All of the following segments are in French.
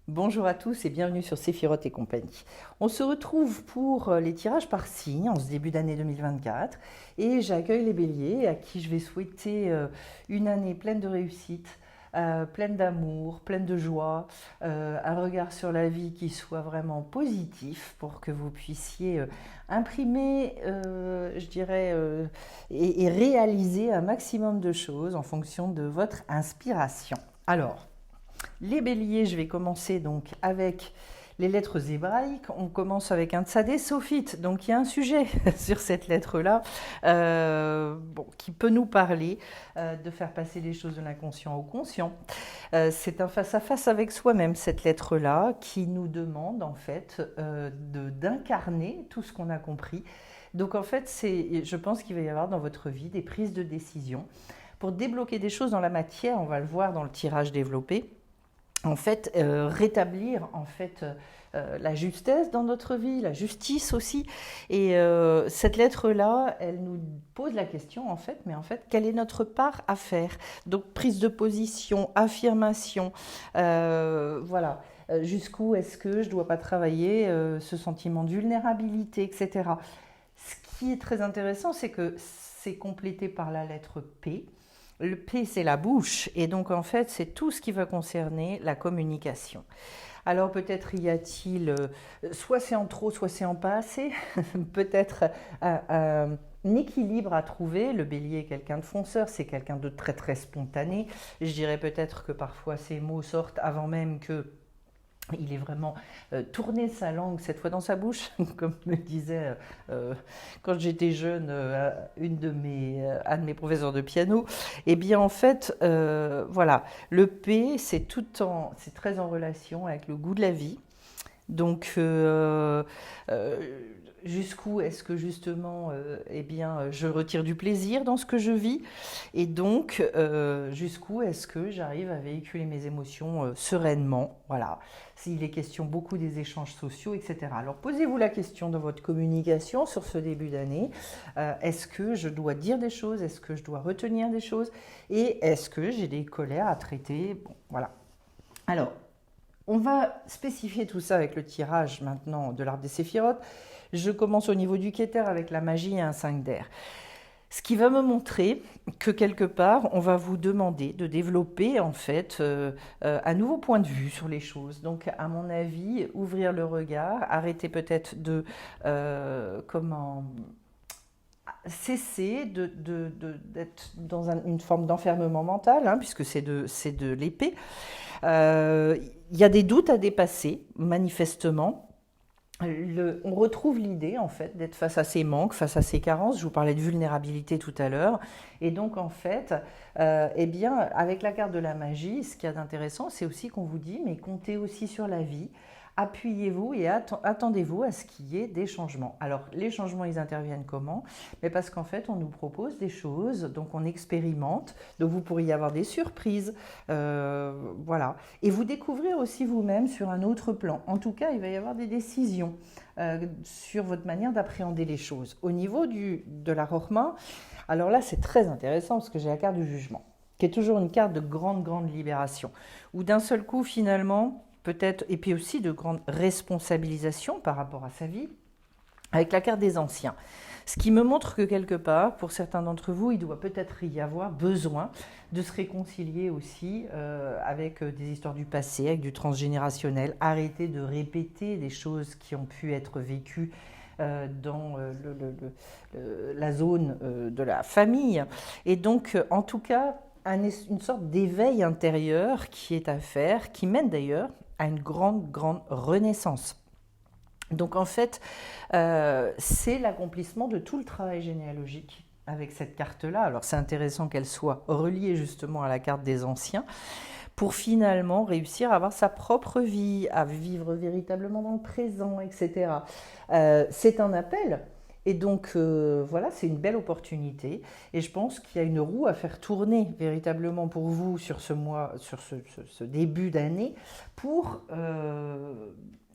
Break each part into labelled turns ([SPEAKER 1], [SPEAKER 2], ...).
[SPEAKER 1] Bonjour à tous et bienvenue sur Séphiroth et compagnie. On se retrouve pour les tirages par signe en ce début d'année 2024 et j'accueille les béliers à qui je vais souhaiter une année pleine de réussite, pleine d'amour, pleine de joie, un regard sur la vie qui soit vraiment positif pour que vous puissiez imprimer, je dirais, et réaliser un maximum de choses en fonction de votre inspiration. Alors, les béliers, je vais commencer donc avec les lettres hébraïques. On commence avec un tsadé sophite. Donc il y a un sujet sur cette lettre-là qui peut nous parler de faire passer les choses de l'inconscient au conscient. C'est un face-à-face avec soi-même, cette lettre-là, qui nous demande en fait d'incarner tout ce qu'on a compris. Donc en fait, je pense qu'il va y avoir dans votre vie des prises de décision. Pour débloquer des choses dans la matière, on va le voir dans le tirage développé, en fait, rétablir en fait la justesse dans notre vie, la justice aussi. Et cette lettre-là, elle nous pose la question en fait, mais en fait, quelle est notre part à faire? Donc prise de position, affirmation, voilà. Jusqu'où est-ce que je ne dois pas travailler ce sentiment de vulnérabilité, etc. Ce qui est très intéressant, c'est que c'est complété par la lettre P. Le P, c'est la bouche, et donc en fait, c'est tout ce qui va concerner la communication. Alors peut-être y a-t-il, soit c'est en trop, soit c'est en pas assez, peut-être un équilibre à trouver. Le bélier est quelqu'un de fonceur, c'est quelqu'un de très très spontané. Je dirais peut-être que parfois ces mots sortent avant même que il est vraiment tourné sa langue cette fois dans sa bouche, comme me disait quand j'étais jeune un de mes professeurs de piano. Eh bien en fait, voilà, le P, c'est très en relation avec le goût de la vie. Donc, jusqu'où est-ce que justement, je retire du plaisir dans ce que je vis, et donc jusqu'où est-ce que j'arrive à véhiculer mes émotions sereinement, voilà. S'il est question beaucoup des échanges sociaux, etc. Alors posez-vous la question dans votre communication sur ce début d'année. Est-ce que je dois dire des choses? Est-ce que je dois retenir des choses? Et est-ce que j'ai des colères à traiter? Bon, voilà. Alors, on va spécifier tout ça avec le tirage maintenant de l'arbre des séphirotes. Je commence au niveau du Keter avec la magie et un 5 d'air. Ce qui va me montrer que quelque part, on va vous demander de développer en fait un nouveau point de vue sur les choses. Donc, à mon avis, ouvrir le regard, arrêter peut-être de cesser d'être dans une forme d'enfermement mental, hein, puisque c'est de l'épée. Il y a des doutes à dépasser, manifestement. On retrouve l'idée en fait d'être face à ses manques, face à ses carences. Je vous parlais de vulnérabilité tout à l'heure, et donc en fait, avec la carte de la magie, ce qu'il y a d'intéressant, c'est aussi qu'on vous dit, mais comptez aussi sur la vie. Appuyez-vous et attendez-vous à ce qu'il y ait des changements. Alors, les changements, ils interviennent comment? Mais parce qu'en fait, on nous propose des choses, donc on expérimente, donc vous pourriez avoir des surprises, voilà. Et vous découvrir aussi vous-même sur un autre plan. En tout cas, il va y avoir des décisions sur votre manière d'appréhender les choses. Au niveau de la Rochma, alors là, c'est très intéressant parce que j'ai la carte du jugement, qui est toujours une carte de grande, grande libération, où d'un seul coup, finalement, peut-être, et puis aussi de grande responsabilisation par rapport à sa vie, avec la carte des anciens. Ce qui me montre que quelque part, pour certains d'entre vous, il doit peut-être y avoir besoin de se réconcilier aussi avec des histoires du passé, avec du transgénérationnel, arrêter de répéter des choses qui ont pu être vécues dans la zone de la famille. Et donc, en tout cas, une sorte d'éveil intérieur qui est à faire, qui mène d'ailleurs à une grande, grande renaissance. Donc en fait, c'est l'accomplissement de tout le travail généalogique avec cette carte-là. Alors c'est intéressant qu'elle soit reliée justement à la carte des anciens pour finalement réussir à avoir sa propre vie, à vivre véritablement dans le présent, etc. C'est un appel. Et donc voilà, c'est une belle opportunité, et je pense qu'il y a une roue à faire tourner véritablement pour vous sur ce mois, sur ce début d'année, pour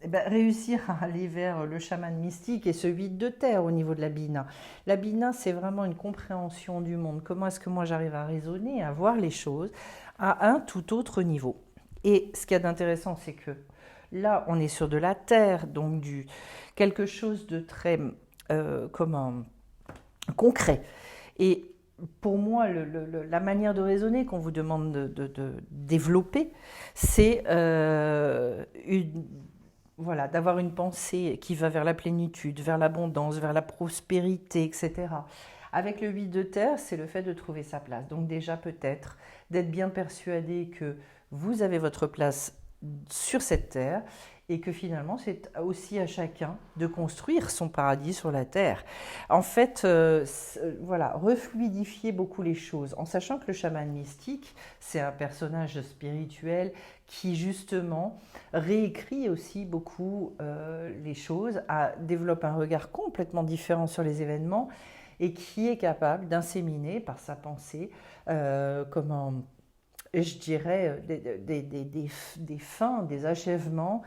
[SPEAKER 1] réussir à aller vers le chaman mystique et ce vide de terre au niveau de la Bina. La Bina, c'est vraiment une compréhension du monde. Comment est-ce que moi j'arrive à raisonner, à voir les choses à un tout autre niveau? Et ce qu'il y a d'intéressant, c'est que là, on est sur de la terre, donc quelque chose de très concret. Et pour moi, la manière de raisonner qu'on vous demande de développer, c'est voilà, d'avoir une pensée qui va vers la plénitude, vers l'abondance, vers la prospérité, etc. Avec le 8 de terre, c'est le fait de trouver sa place. Donc déjà peut-être d'être bien persuadé que vous avez votre place sur cette terre et que finalement c'est aussi à chacun de construire son paradis sur la terre. En fait, voilà, refluidifier beaucoup les choses, en sachant que le chaman mystique, c'est un personnage spirituel qui justement réécrit aussi beaucoup les choses, développe un regard complètement différent sur les événements et qui est capable d'inséminer par sa pensée je dirais, des fins, des achèvements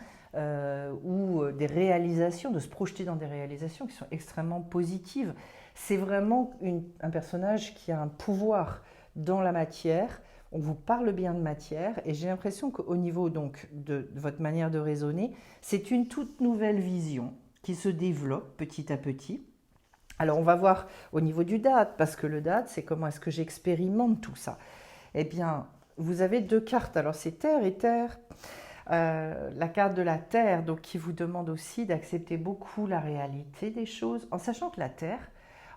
[SPEAKER 1] ou des réalisations, de se projeter dans des réalisations qui sont extrêmement positives. C'est vraiment un personnage qui a un pouvoir dans la matière. On vous parle bien de matière et j'ai l'impression qu'au niveau donc de votre manière de raisonner, c'est une toute nouvelle vision qui se développe petit à petit. Alors on va voir au niveau du date, parce que le date, c'est comment est-ce que j'expérimente tout ça. Eh bien, vous avez deux cartes, alors c'est terre et terre. La carte de la terre, donc qui vous demande aussi d'accepter beaucoup la réalité des choses, en sachant que la terre,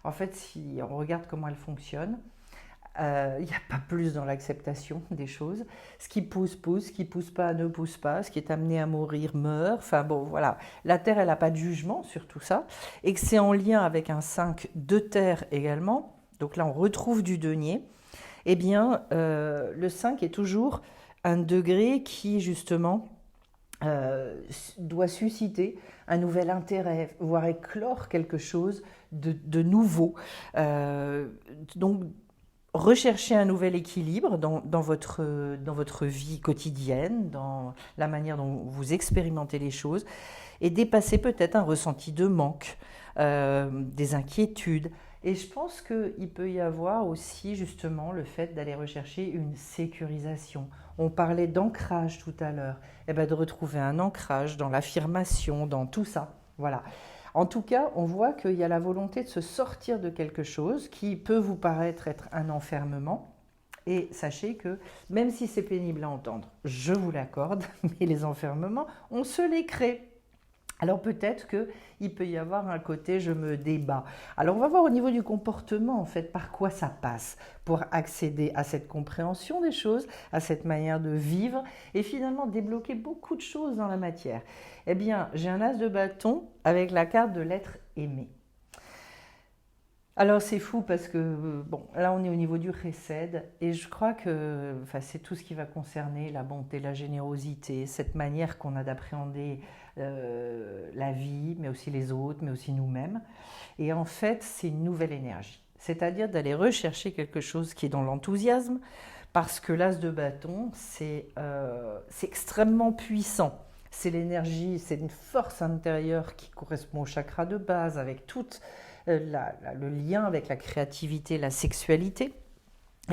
[SPEAKER 1] en fait, si on regarde comment elle fonctionne, il n'y a pas plus dans l'acceptation des choses. Ce qui pousse, pousse, ce qui pousse pas ne pousse pas, ce qui est amené à mourir meurt. Enfin bon, voilà. La terre, elle n'a pas de jugement sur tout ça, et que c'est en lien avec un 5 de terre également. Donc là, on retrouve du denier. Eh bien, le 5 est toujours un degré qui, justement, doit susciter un nouvel intérêt, voire éclore quelque chose de nouveau. Donc, rechercher un nouvel équilibre dans votre vie quotidienne, dans la manière dont vous expérimentez les choses, et dépasser peut-être un ressenti de manque, des inquiétudes. Et je pense qu'il peut y avoir aussi justement le fait d'aller rechercher une sécurisation. On parlait d'ancrage tout à l'heure. Et bien de retrouver un ancrage dans l'affirmation, dans tout ça. Voilà. En tout cas, on voit qu'il y a la volonté de se sortir de quelque chose qui peut vous paraître être un enfermement. Et sachez que, même si c'est pénible à entendre, je vous l'accorde, mais les enfermements, on se les crée. Alors peut-être qu'il peut y avoir un côté je me débat. Alors on va voir au niveau du comportement en fait par quoi ça passe pour accéder à cette compréhension des choses, à cette manière de vivre et finalement débloquer beaucoup de choses dans la matière. Eh bien j'ai un as de bâton avec la carte de l'être aimé. Alors c'est fou parce que bon là on est au niveau du chesed et je crois que c'est tout ce qui va concerner la bonté, la générosité, cette manière qu'on a d'appréhender la vie, mais aussi les autres, mais aussi nous-mêmes. Et en fait, c'est une nouvelle énergie. C'est-à-dire d'aller rechercher quelque chose qui est dans l'enthousiasme, parce que l'as de bâton, c'est extrêmement puissant. C'est l'énergie, c'est une force intérieure qui correspond au chakra de base, avec tout le lien avec la créativité, la sexualité.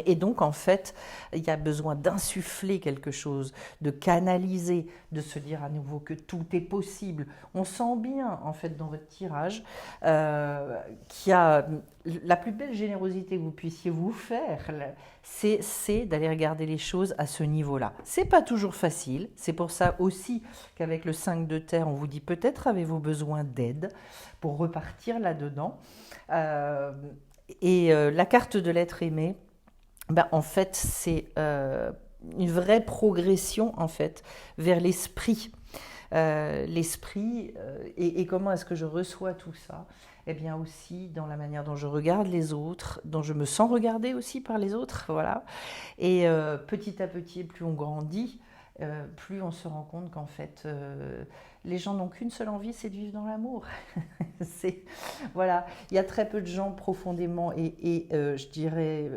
[SPEAKER 1] Et donc, en fait, il y a besoin d'insuffler quelque chose, de canaliser, de se dire à nouveau que tout est possible. On sent bien, en fait, dans votre tirage, qu'il y a la plus belle générosité que vous puissiez vous faire, c'est d'aller regarder les choses à ce niveau-là. C'est pas toujours facile, c'est pour ça aussi qu'avec le 5 de terre, on vous dit peut-être avez-vous besoin d'aide pour repartir là-dedans. La carte de l'être aimé, en fait, c'est une vraie progression en fait, vers l'esprit. L'esprit et comment est-ce que je reçois tout ça? Eh bien aussi dans la manière dont je regarde les autres, dont je me sens regardée aussi par les autres. Voilà. Et petit à petit, plus on grandit, plus on se rend compte qu'en fait, les gens n'ont qu'une seule envie, c'est de vivre dans l'amour. Voilà. Il y a très peu de gens profondément et je dirais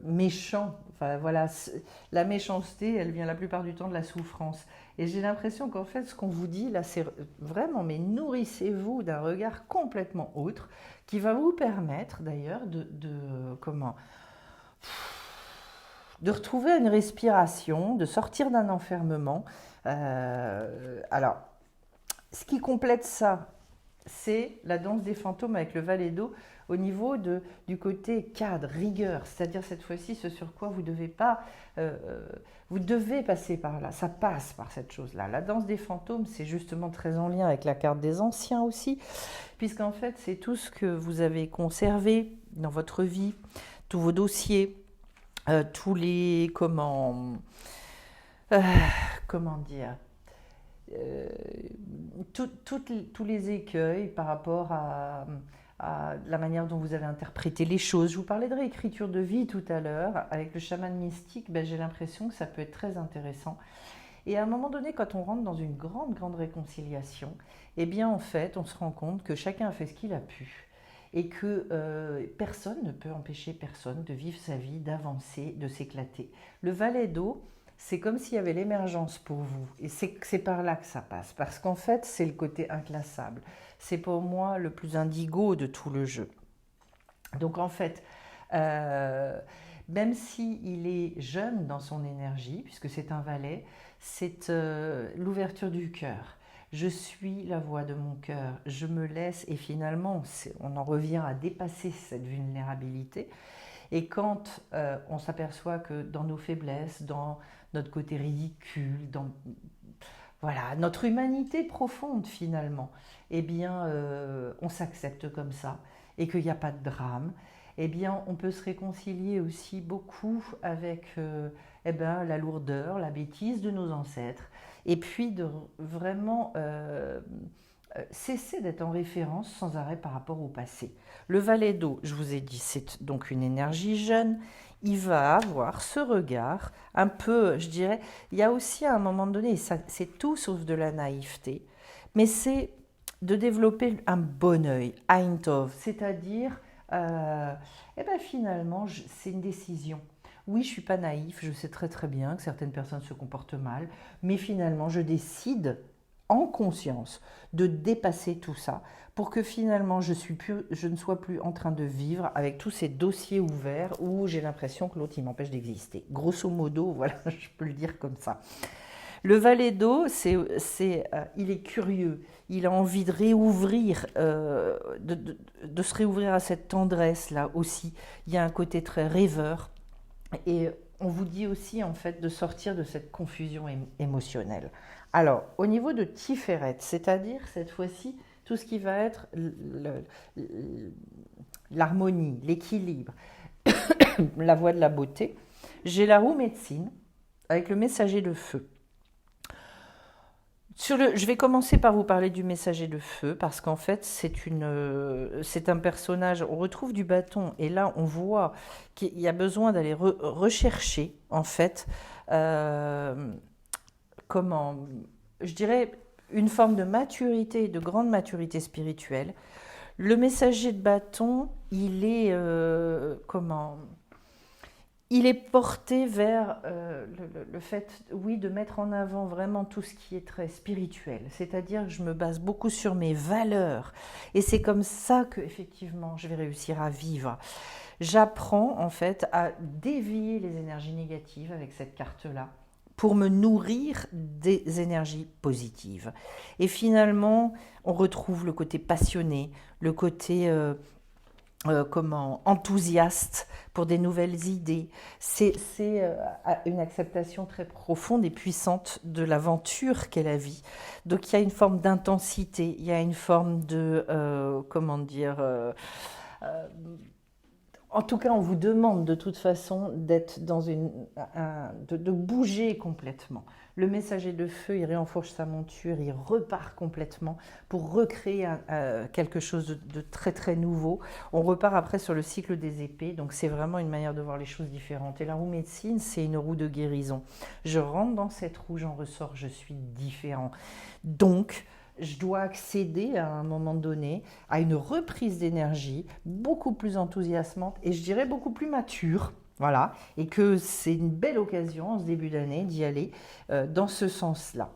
[SPEAKER 1] méchant. Enfin, voilà, la méchanceté, elle vient la plupart du temps de la souffrance. Et j'ai l'impression qu'en fait, ce qu'on vous dit là, c'est vraiment, mais nourrissez-vous d'un regard complètement autre, qui va vous permettre d'ailleurs de retrouver une respiration, de sortir d'un enfermement. Alors, ce qui complète ça, c'est la danse des fantômes avec le valet d'eau au niveau du côté cadre, rigueur, c'est-à-dire cette fois-ci ce sur quoi vous devez pas, vous devez passer par là, ça passe par cette chose-là. La danse des fantômes, c'est justement très en lien avec la carte des anciens aussi, puisqu'en fait c'est tout ce que vous avez conservé dans votre vie, tous vos dossiers, tous les, comment dire, tous les écueils par rapport à la manière dont vous avez interprété les choses. Je vous parlais de réécriture de vie tout à l'heure. Avec le chaman mystique, j'ai l'impression que ça peut être très intéressant. Et à un moment donné, quand on rentre dans une grande réconciliation, eh bien en fait, on se rend compte que chacun a fait ce qu'il a pu et que personne ne peut empêcher personne de vivre sa vie, d'avancer, de s'éclater. Le valet d'eau, c'est comme s'il y avait l'émergence pour vous. Et c'est par là que ça passe. Parce qu'en fait, c'est le côté inclassable. C'est pour moi le plus indigo de tout le jeu. Donc en fait, même s'il est jeune dans son énergie, puisque c'est un valet, c'est l'ouverture du cœur. Je suis la voix de mon cœur, je me laisse, et finalement, on en revient à dépasser cette vulnérabilité. Et quand on s'aperçoit que dans nos faiblesses, dans notre côté ridicule, dans voilà, notre humanité profonde finalement, eh bien, on s'accepte comme ça et qu'il n'y a pas de drame, eh bien, on peut se réconcilier aussi beaucoup avec la lourdeur, la bêtise de nos ancêtres, et puis de vraiment cesser d'être en référence sans arrêt par rapport au passé. Le valet d'eau, je vous ai dit, c'est donc une énergie jeune. Il va avoir ce regard un peu, je dirais, il y a aussi à un moment donné, c'est tout sauf de la naïveté, mais c'est de développer un bon œil, Ein Tov, c'est-à-dire, finalement, c'est une décision. Oui, je ne suis pas naïf, je sais très bien que certaines personnes se comportent mal, mais finalement, je décide en conscience de dépasser tout ça pour que finalement je ne sois plus en train de vivre avec tous ces dossiers ouverts où j'ai l'impression que l'autre il m'empêche d'exister. Grosso modo, voilà, je peux le dire comme ça. Le valet d'eau, il est curieux, il a envie de réouvrir, de se réouvrir à cette tendresse-là aussi. Il y a un côté très rêveur et on vous dit aussi en fait de sortir de cette confusion émotionnelle. Alors, au niveau de Tiferet, c'est-à-dire cette fois-ci, tout ce qui va être l'harmonie, l'équilibre, la voie de la beauté, j'ai la roue médecine avec le messager de feu. Je vais commencer par vous parler du messager de feu parce qu'en fait c'est un personnage, on retrouve du bâton et là on voit qu'il y a besoin d'aller rechercher en fait je dirais une forme de maturité, de grande maturité spirituelle. Le messager de bâton, il est il est porté vers le fait, oui, de mettre en avant vraiment tout ce qui est très spirituel. C'est-à-dire que je me base beaucoup sur mes valeurs. Et c'est comme ça que, effectivement, je vais réussir à vivre. J'apprends, en fait, à dévier les énergies négatives avec cette carte-là pour me nourrir des énergies positives. Et finalement, on retrouve le côté passionné, le côté... enthousiaste pour des nouvelles idées. C'est une acceptation très profonde et puissante de l'aventure qu'est la vie. Donc il y a une forme d'intensité, il y a une forme de, en tout cas, on vous demande de toute façon d'être dans de bouger complètement. Le messager de feu, il réenfourche sa monture, il repart complètement pour recréer quelque chose de très nouveau. On repart après sur le cycle des épées, donc c'est vraiment une manière de voir les choses différentes. Et la roue médecine, c'est une roue de guérison. Je rentre dans cette roue, j'en ressors, je suis différent. Donc, je dois accéder à un moment donné à une reprise d'énergie beaucoup plus enthousiasmante et je dirais beaucoup plus mature. Voilà, et que c'est une belle occasion en ce début d'année d'y aller dans ce sens-là.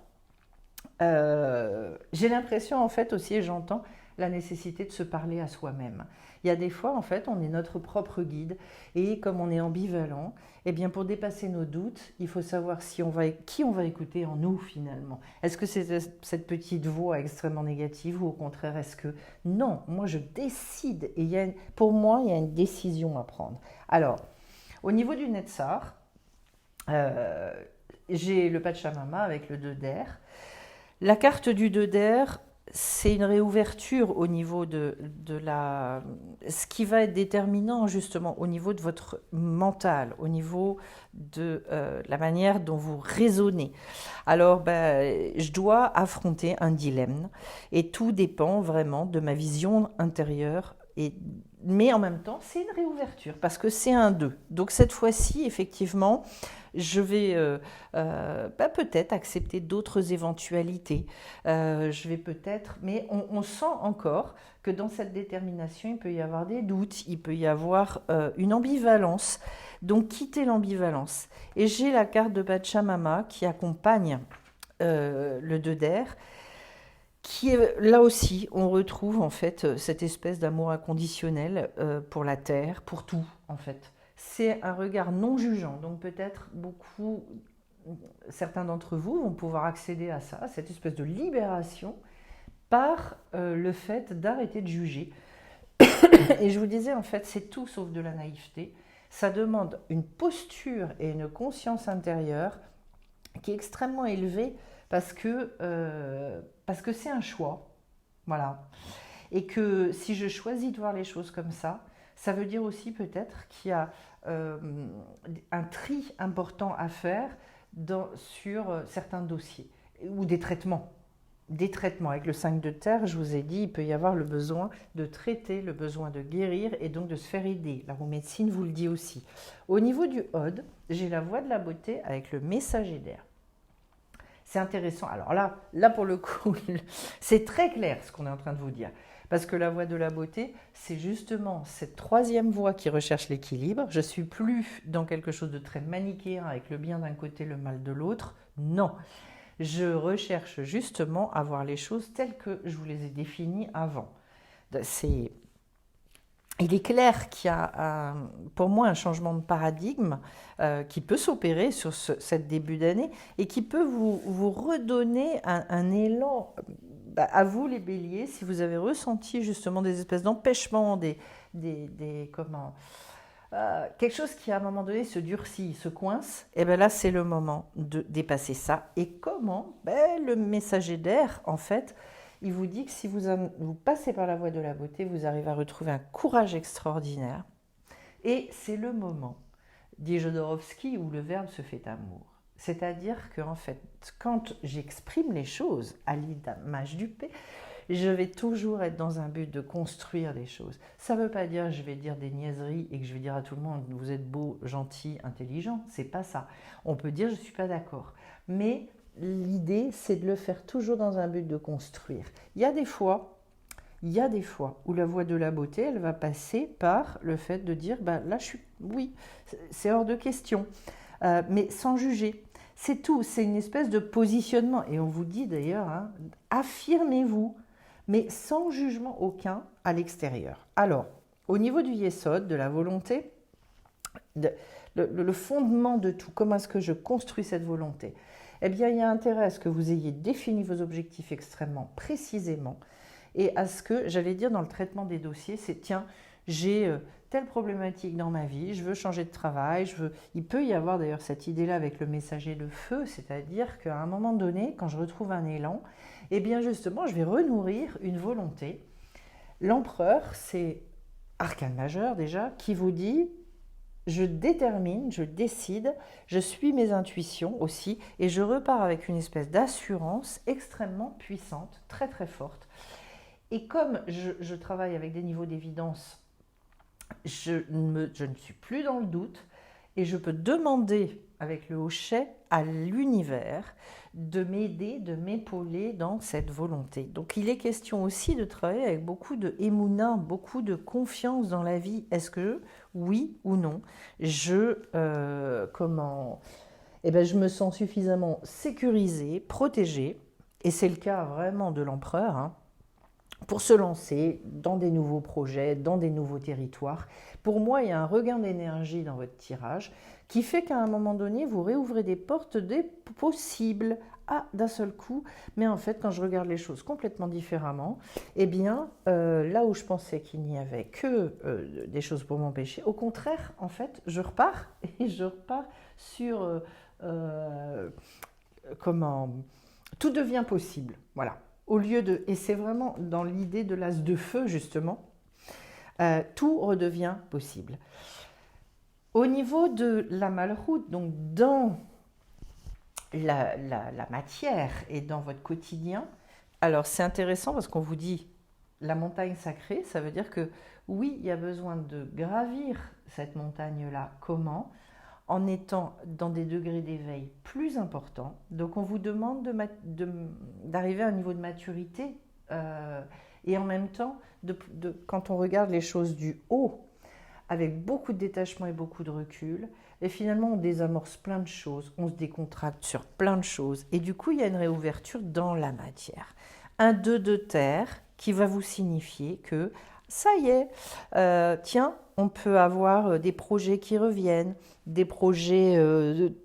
[SPEAKER 1] J'ai l'impression en fait aussi, et j'entends la nécessité de se parler à soi-même. Il y a des fois, en fait, on est notre propre guide et comme on est ambivalent, eh bien, pour dépasser nos doutes, il faut savoir qui on va écouter en nous finalement. Est-ce que c'est cette petite voix extrêmement négative ou au contraire, est-ce que... Non, moi je décide et pour moi, il y a une décision à prendre. Alors, au niveau du Netzar, j'ai le Pachamama avec le 2 d'air. La carte du 2 d'air, c'est une réouverture au niveau de la... Ce qui va être déterminant justement au niveau de votre mental, au niveau de la manière dont vous raisonnez. Alors, je dois affronter un dilemme et tout dépend vraiment de ma vision intérieure. Mais en même temps, c'est une réouverture parce que c'est un 2. Donc cette fois-ci, effectivement, je vais peut-être accepter d'autres éventualités. Je vais peut-être, mais on sent encore que dans cette détermination, il peut y avoir des doutes, il peut y avoir une ambivalence. Donc quitter l'ambivalence. Et j'ai la carte de Pachamama qui accompagne le 2 d'air, qui est là aussi, on retrouve en fait cette espèce d'amour inconditionnel pour la terre, pour tout en fait. C'est un regard non jugeant, donc peut-être certains d'entre vous vont pouvoir accéder à ça, cette espèce de libération par le fait d'arrêter de juger. Et je vous disais en fait, c'est tout sauf de la naïveté. Ça demande une posture et une conscience intérieure qui est extrêmement élevée parce que c'est un choix, voilà. Et que si je choisis de voir les choses comme ça veut dire aussi peut-être qu'il y a un tri important à faire sur certains dossiers ou des traitements. Des traitements. Avec le 5 de terre, je vous ai dit, il peut y avoir le besoin de traiter, le besoin de guérir et donc de se faire aider. La roue médecine vous le dit aussi. Au niveau du Hod, j'ai la voie de la beauté avec le messager d'air. C'est intéressant. Alors là pour le coup, c'est très clair ce qu'on est en train de vous dire. Parce que la voie de la beauté, c'est justement cette troisième voie qui recherche l'équilibre. Je ne suis plus dans quelque chose de très manichéen avec le bien d'un côté, le mal de l'autre. Non. Je recherche justement à voir les choses telles que je vous les ai définies avant. Il est clair qu'il y a pour moi un changement de paradigme qui peut s'opérer sur cette début d'année et qui peut vous redonner un élan à vous les béliers si vous avez ressenti justement des espèces d'empêchements, quelque chose qui à un moment donné se durcit, se coince, et bien là c'est le moment de dépasser ça. Et comment le messager d'air en fait, il vous dit que si vous passez par la voie de la beauté, vous arrivez à retrouver un courage extraordinaire. Et c'est le moment, dit Jodorowsky, où le verbe se fait amour. C'est-à-dire que en fait, quand j'exprime les choses à l'image du P, je vais toujours être dans un but de construire des choses. Ça ne veut pas dire que je vais dire des niaiseries et que je vais dire à tout le monde « vous êtes beau, gentil, intelligent ». C'est pas ça. On peut dire « je ne suis pas d'accord ». Mais l'idée, c'est de le faire toujours dans un but de construire. Il y a des fois où la voie de la beauté, elle va passer par le fait de dire là, oui, c'est hors de question, mais sans juger. C'est tout, c'est une espèce de positionnement. Et on vous dit d'ailleurs, affirmez-vous, mais sans jugement aucun à l'extérieur. Alors, au niveau du Yesod, de la volonté, le fondement de tout, comment est-ce que je construis cette volonté ? Eh bien, il y a intérêt à ce que vous ayez défini vos objectifs extrêmement précisément et à ce que, j'allais dire dans le traitement des dossiers, c'est tiens, j'ai telle problématique dans ma vie, je veux changer de travail, il peut y avoir d'ailleurs cette idée-là avec le messager de feu, c'est-à-dire qu'à un moment donné, quand je retrouve un élan, eh bien justement, je vais renourrir une volonté. L'empereur, c'est arcane majeur déjà, qui vous dit je détermine, je décide, je suis mes intuitions aussi et je repars avec une espèce d'assurance extrêmement puissante, très très forte. Et comme je travaille avec des niveaux d'évidence, je ne suis plus dans le doute et je peux demander avec le hochet à l'univers de m'aider, de m'épauler dans cette volonté. Donc il est question aussi de travailler avec beaucoup de émouna, beaucoup de confiance dans la vie. Est-ce que, oui ou non, je me sens suffisamment sécurisée, protégée, et c'est le cas vraiment de l'empereur, pour se lancer dans des nouveaux projets, dans des nouveaux territoires. Pour moi, il y a un regain d'énergie dans votre tirage qui fait qu'à un moment donné, vous réouvrez des portes des possibles d'un seul coup. Mais en fait, quand je regarde les choses complètement différemment, eh bien, là où je pensais qu'il n'y avait que des choses pour m'empêcher, au contraire, en fait, je repars et je repars sur comment tout devient possible. Voilà. Au lieu de, et c'est vraiment dans l'idée de l'as de feu justement, tout redevient possible. Au niveau de la malroute, donc dans la matière et dans votre quotidien, alors c'est intéressant parce qu'on vous dit la montagne sacrée, ça veut dire que oui, il y a besoin de gravir cette montagne-là. Comment ? En étant dans des degrés d'éveil plus importants. Donc on vous demande d'arriver à un niveau de maturité et en même temps, quand on regarde les choses du haut, avec beaucoup de détachement et beaucoup de recul, et finalement on désamorce plein de choses, on se décontracte sur plein de choses, et du coup il y a une réouverture dans la matière. Un 2 de terre qui va vous signifier que ça y est, tiens, on peut avoir des projets qui reviennent, des projets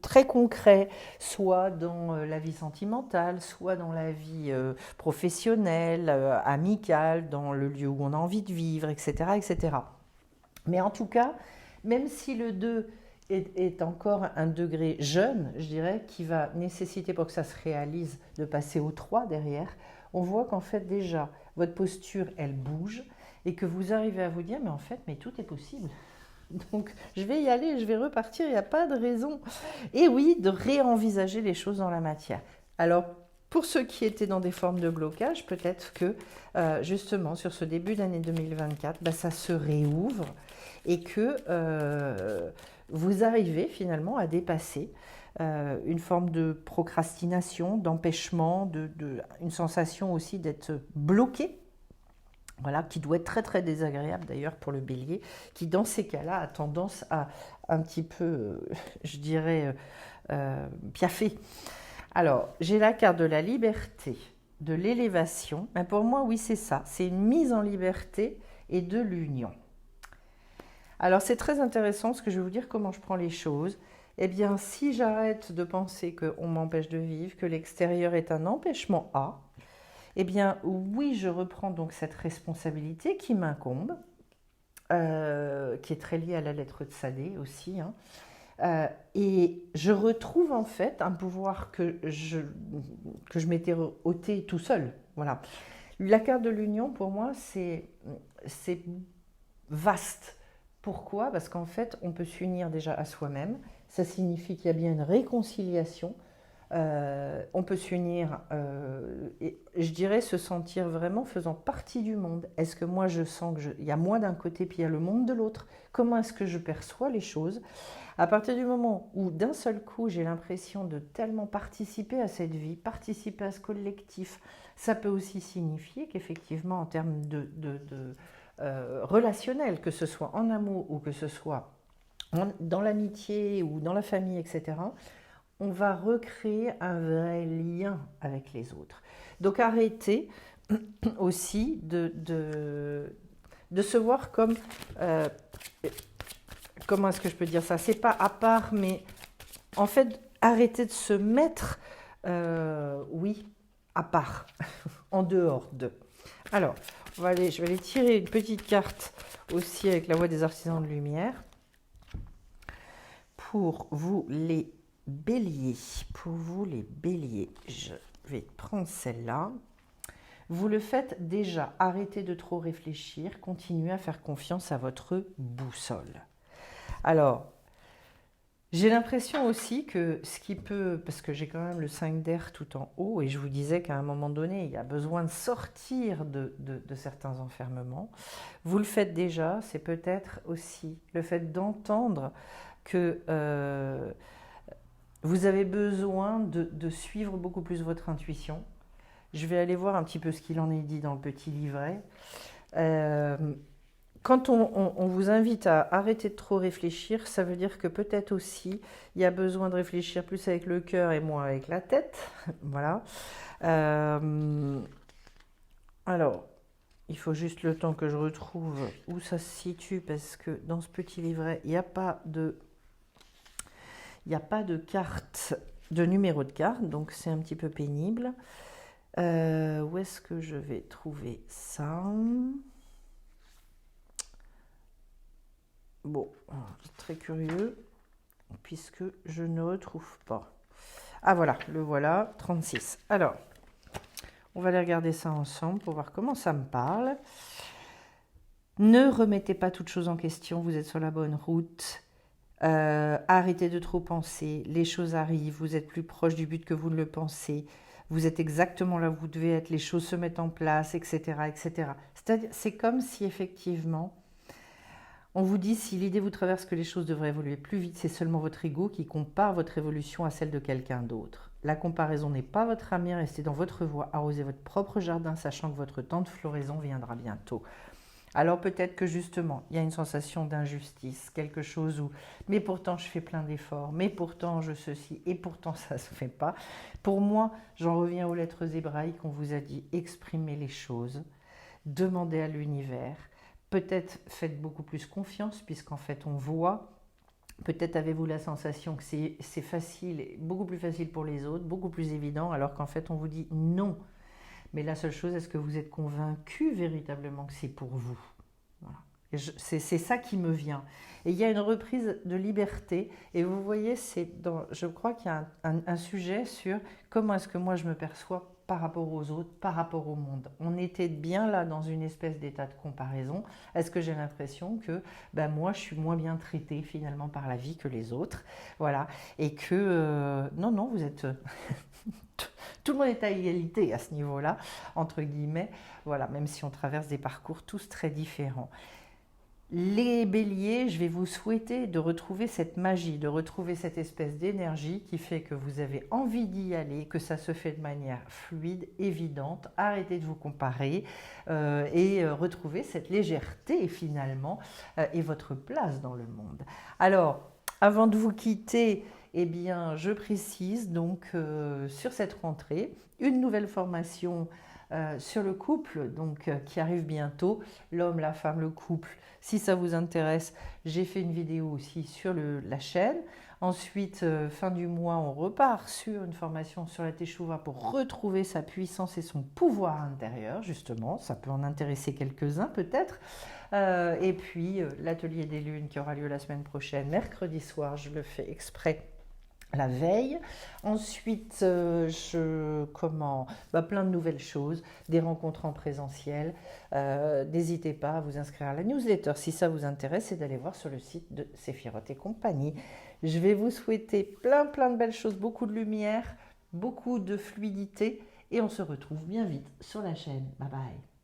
[SPEAKER 1] très concrets, soit dans la vie sentimentale, soit dans la vie professionnelle, amicale, dans le lieu où on a envie de vivre, etc., etc. Mais en tout cas, même si le 2 est encore un degré jeune, je dirais, qui va nécessiter pour que ça se réalise de passer au 3 derrière, on voit qu'en fait déjà, votre posture, elle bouge et que vous arrivez à vous dire, mais en fait, mais tout est possible. Donc, je vais y aller, je vais repartir, il n'y a pas de raison. Et oui, de réenvisager les choses dans la matière. Alors, pour ceux qui étaient dans des formes de blocage, peut-être que justement, sur ce début d'année 2024, ça se réouvre et que vous arrivez finalement à dépasser une forme de procrastination, d'empêchement, une sensation aussi d'être bloqué. Voilà, qui doit être très très désagréable d'ailleurs pour le bélier, qui dans ces cas-là a tendance à un petit peu, je dirais, piaffer. Alors, j'ai la carte de la liberté, de l'élévation. Mais pour moi, oui, c'est ça. C'est une mise en liberté et de l'union. Alors, c'est très intéressant parce que je vais vous dire comment je prends les choses. Eh bien, si j'arrête de penser qu'on m'empêche de vivre, que l'extérieur est un empêchement à, eh bien, oui, je reprends donc cette responsabilité qui m'incombe, qui est très liée à la lettre de Sadé aussi, hein. Et je retrouve en fait un pouvoir que je m'étais ôté tout seul. Voilà. La carte de l'union, pour moi, c'est vaste. Pourquoi ? Parce qu'en fait, on peut s'unir déjà à soi-même. Ça signifie qu'il y a bien une réconciliation. On peut s'unir et je dirais se sentir vraiment faisant partie du monde. Est-ce que moi je sens qu'il y a moi d'un côté puis il y a le monde de l'autre? Comment est-ce que je perçois les choses? À partir du moment où d'un seul coup j'ai l'impression de tellement participer à cette vie, participer à ce collectif, ça peut aussi signifier qu'effectivement en termes relationnel, que ce soit en amour ou que ce soit dans l'amitié ou dans la famille, etc., on va recréer un vrai lien avec les autres. Donc arrêtez aussi de se voir comme... comment est-ce que je peux dire ça? C'est pas à part, mais en fait, arrêtez de se mettre, oui, à part, en dehors de. Alors, je vais aller tirer une petite carte aussi avec la voix des artisans de lumière pour vous les béliers. Pour vous les béliers, je vais prendre celle-là. Vous le faites déjà, arrêtez de trop réfléchir, continuez à faire confiance à votre boussole. Alors, j'ai l'impression aussi que ce qui peut, parce que j'ai quand même le 5 d'air tout en haut, et je vous disais qu'à un moment donné, il y a besoin de sortir de certains enfermements. Vous le faites déjà, c'est peut-être aussi le fait d'entendre que vous avez besoin de suivre beaucoup plus votre intuition. Je vais aller voir un petit peu ce qu'il en est dit dans le petit livret. Quand on vous invite à arrêter de trop réfléchir, ça veut dire que peut-être aussi il y a besoin de réfléchir plus avec le cœur et moins avec la tête. Voilà. Alors, Il faut juste le temps que je retrouve où ça se situe parce que dans ce petit livret, il n'y a pas de carte, de numéro de carte, donc c'est un petit peu pénible. Où est-ce que je vais trouver ça? Bon, très curieux, puisque je ne retrouve pas. Ah voilà, le voilà, 36. Alors, on va aller regarder ça ensemble pour voir comment ça me parle. Ne remettez pas toute chose en question, vous êtes sur la bonne route. Arrêtez de trop penser, les choses arrivent, vous êtes plus proche du but que vous ne le pensez. Vous êtes exactement là où vous devez être, les choses se mettent en place, etc. etc. C'est-à-dire, c'est comme si effectivement, on vous dit si l'idée vous traverse que les choses devraient évoluer plus vite, c'est seulement votre ego qui compare votre évolution à celle de quelqu'un d'autre. La comparaison n'est pas votre ami, restez dans votre voie, arrosez votre propre jardin, sachant que votre temps de floraison viendra bientôt. Alors peut-être que justement, il y a une sensation d'injustice, quelque chose où, mais pourtant je fais plein d'efforts, mais pourtant je ceci, et pourtant ça ne se fait pas. Pour moi, j'en reviens aux lettres hébraïques, on vous a dit exprimez les choses, demandez à l'univers, peut-être faites beaucoup plus confiance, puisqu'en fait on voit, peut-être avez-vous la sensation que c'est facile, beaucoup plus facile pour les autres, beaucoup plus évident, alors qu'en fait on vous dit non. Mais la seule chose, est-ce que vous êtes convaincu véritablement que c'est pour vous? Voilà. C'est ça qui me vient. Et il y a une reprise de liberté. Et vous voyez, je crois qu'il y a un sujet sur comment est-ce que moi je me perçois par rapport aux autres, par rapport au monde. On était bien là dans une espèce d'état de comparaison. Est-ce que j'ai l'impression que moi je suis moins bien traitée finalement par la vie que les autres? Voilà. Et que non, vous êtes... Tout le monde est à égalité à ce niveau-là, entre guillemets, voilà, même si on traverse des parcours tous très différents. Les béliers, je vais vous souhaiter de retrouver cette magie, de retrouver cette espèce d'énergie qui fait que vous avez envie d'y aller, que ça se fait de manière fluide, évidente. Arrêtez de vous comparer et retrouver cette légèreté finalement et votre place dans le monde. Alors, avant de vous quitter, eh bien, je précise donc sur cette rentrée une nouvelle formation sur le couple donc, qui arrive bientôt, l'homme, la femme, le couple. Si ça vous intéresse, j'ai fait une vidéo aussi sur la chaîne. Ensuite, fin du mois, on repart sur une formation sur la Teshuvah pour retrouver sa puissance et son pouvoir intérieur, justement. Ça peut en intéresser quelques-uns peut-être. Et puis, l'atelier des lunes qui aura lieu la semaine prochaine, mercredi soir, je le fais exprès la veille. Ensuite, plein de nouvelles choses, des rencontres en présentiel. N'hésitez pas à vous inscrire à la newsletter si ça vous intéresse et d'aller voir sur le site de Séphiroth et compagnie. Je vais vous souhaiter plein de belles choses, beaucoup de lumière, beaucoup de fluidité et on se retrouve bien vite sur la chaîne. Bye bye.